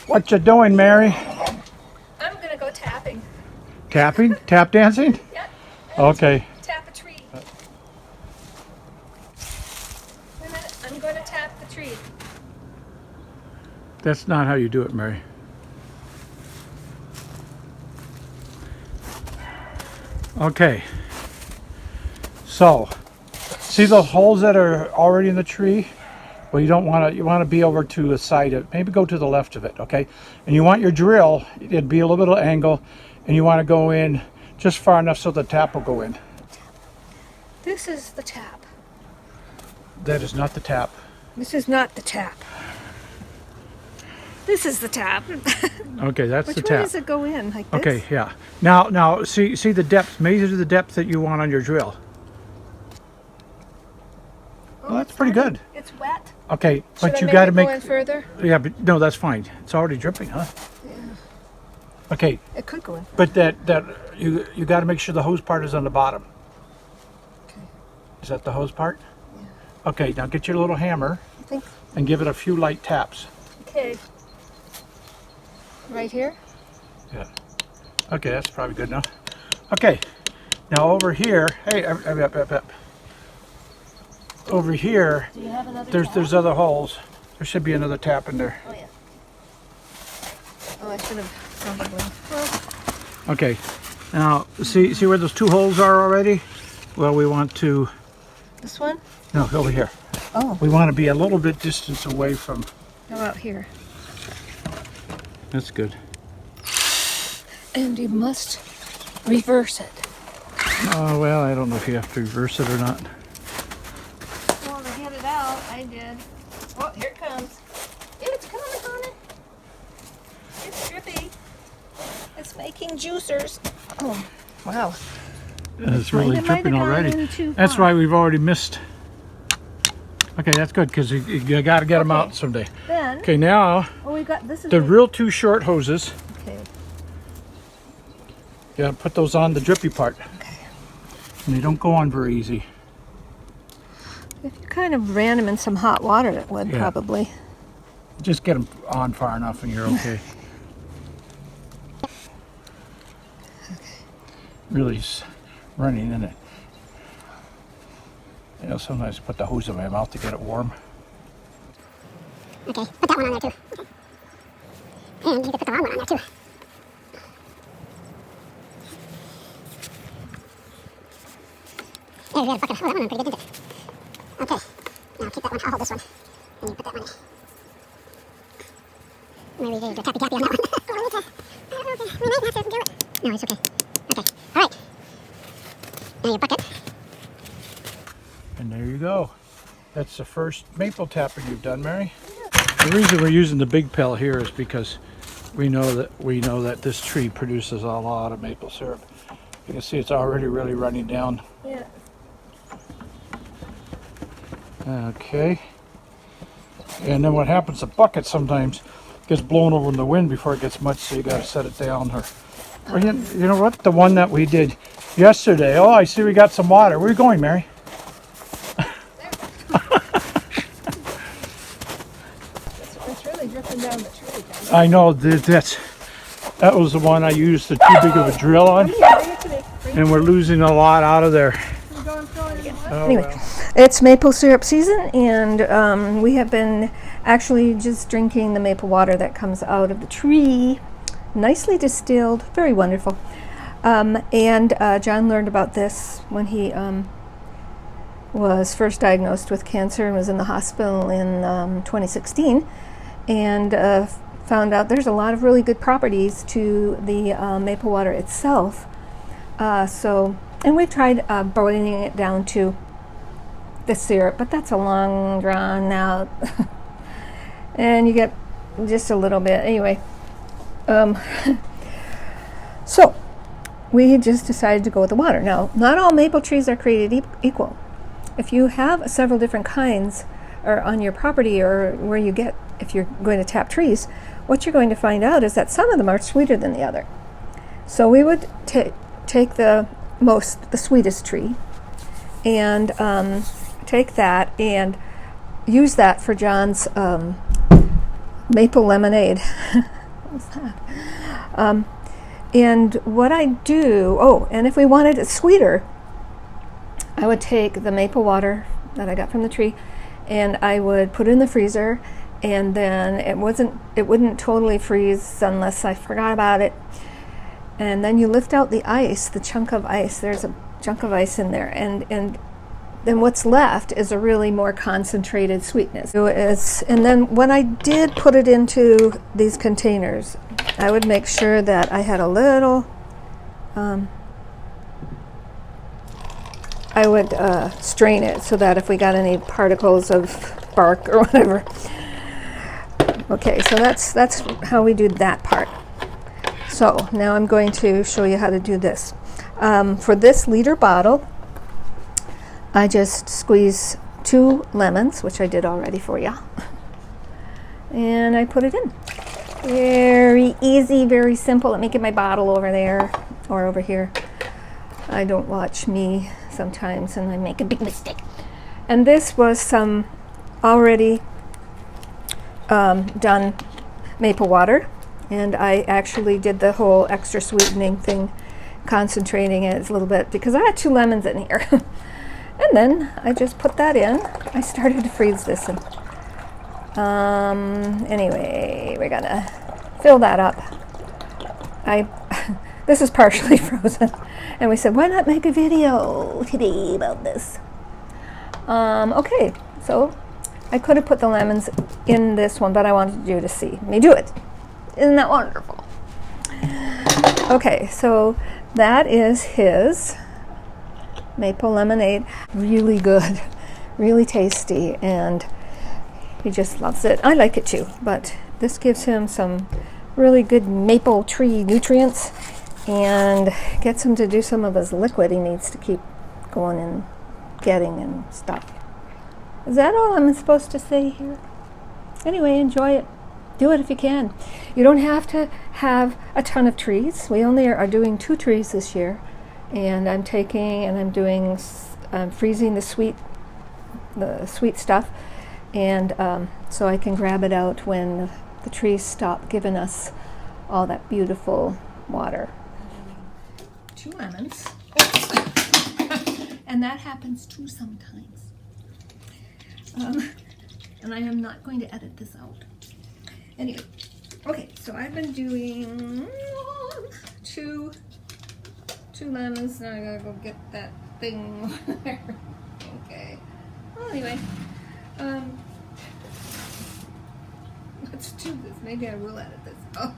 What you doing, Mary? I'm gonna go tapping. Tapping? Tap dancing? Yep. Okay. Tap a tree. Wait a minute. I'm going to tap the tree. That's not how you do it, Mary. Okay. So, see those holes that are already in the tree? Well, you don't want to. You want to be over to the side of. Maybe go to the left of it, okay? And you want your drill. It'd be a little bit of angle, and you want to go in just far enough so the tap will go in. This is the tap. That is not the tap. This is not the tap. This is the tap. Okay, that's the Which tap. way does it go in? Like this? Okay, yeah. Now, see the depth. Measure the depth that you want on your drill. Well, that's pretty good. It's wet. Okay, but Should you I got to make make. it go in further? Yeah, but no, that's fine. It's already dripping, huh? Yeah. Okay, It could go in further. but that you got to make sure the hose part is on the bottom. Okay. Is that the hose part? Yeah. Okay, now get your little hammer I think. and give it a few light taps. Okay. Right here? Yeah. Okay, that's probably good enough. Okay, now over here, hey, up. Over here, Do you have another there's other holes. There should be another tap in there. Oh, yeah. Oh, I should have probably. Well, Okay, now see where those two holes are already? Well, we want to, this one? no, over here. Oh, We want to be a little bit distance away from, how about here? that's good. And you must reverse it. Oh, well, I don't know if you have to reverse it or not. Well, to get it out, I did. Oh, here it comes. It's coming on it. It's drippy. It's making juicers. Oh, wow. It's really It might have dripping gone already. in too That's far. why we've already missed. Okay, that's good because you got to get them Okay. out someday. Then, Okay, now oh, we got this is the the- real two short hoses. Okay. You got to put those on the drippy part. Okay. And they don't go on very easy. If you kind of ran them in some hot water, it would Yeah. probably. Just get them on far enough and you're okay. Really running in it. You know, sometimes I put the hose in my mouth to get it warm. Okay, put that one on there too. Okay. And you can put the long one on there too. There, we got a bucket. Oh, that one went pretty good, didn't it? Okay, now keep that one. I'll hold this one. And you put that one in. Maybe do a tappy tappy on that one. Oh, we need to. Okay, we might have to do it. No, it's okay. Okay, all right. Now your bucket. And there you go. That's the first maple tapping you've done, Mary. The reason we're using the big pail here is because we know that this tree produces a lot of maple syrup. You can see it's already really running down. Yeah. Okay. And then what happens, the bucket sometimes gets blown over in the wind before it gets much, so you got to set it down. Or you know what? The one that we did yesterday. Oh, I see we got some water. Where are you going, Mary? It's really dripping down the tree. I know that was the one I used the too big of a drill on, and we're losing a lot out of there. Oh, Anyway, well. it's maple syrup season, and we have been actually just drinking the maple water that comes out of the tree. Nicely distilled, very wonderful. And John learned about this when he was first diagnosed with cancer and was in the hospital in 2016, and found out there's a lot of really good properties to the maple water itself. And we've tried boiling it down to the syrup, but that's a long drawn out, and you get just a little bit. Anyway, so we just decided to go with the water. Now, not all maple trees are created equal. If you have several different kinds or on your property or where you get, if you're going to tap trees, what you're going to find out is that some of them are sweeter than the other. So we would take the sweetest tree and take that and use that for John's maple lemonade. What was that? And what I do, and if we wanted it sweeter, I would take the maple water that I got from the tree and I would put it in the freezer, and then it wouldn't totally freeze unless I forgot about it. And then you lift out the ice, the chunk of ice. There's a chunk of ice in there, and then what's left is a really more concentrated sweetness. And then when I did put it into these containers, I would make sure that I had a little, I would strain it so that if we got any particles of bark or whatever. Okay, so that's how we do that part. So now I'm going to show you how to do this. For this liter bottle, I just squeeze 2 lemons, which I did already for you, and I put it in. Very easy, very simple. Let me get my bottle over there or over here. I don't watch me sometimes and I make a big mistake. And this was some already done maple water, and I actually did the whole extra sweetening thing, concentrating it a little bit because I had 2 lemons in here. And then I just put that in. I started to freeze this. Anyway, we're gonna fill that up. This is partially frozen, and we said, why not make a video today about this? Okay, so I could have put the lemons in this one, but I wanted you to see me do it. Isn't that wonderful? Okay, so that is his maple lemonade. Really good, really tasty, and he just loves it. I like it too, but this gives him some really good maple tree nutrients and gets him to do some of his liquid he needs to keep going and getting and stuff. Is that all I'm supposed to say here? Anyway, enjoy it. Do it if you can. You don't have to have a ton of trees. We only are doing 2 trees this year, and I'm freezing the sweet stuff, and so I can grab it out when the trees stop giving us all that beautiful water. 2 lemons. And that happens too sometimes. And I am not going to edit this out. Anyway, okay, so I've been doing 2 lemons. Now I gotta go get that thing there. Okay. Well, anyway, let's do this. Maybe I will edit this. Oh.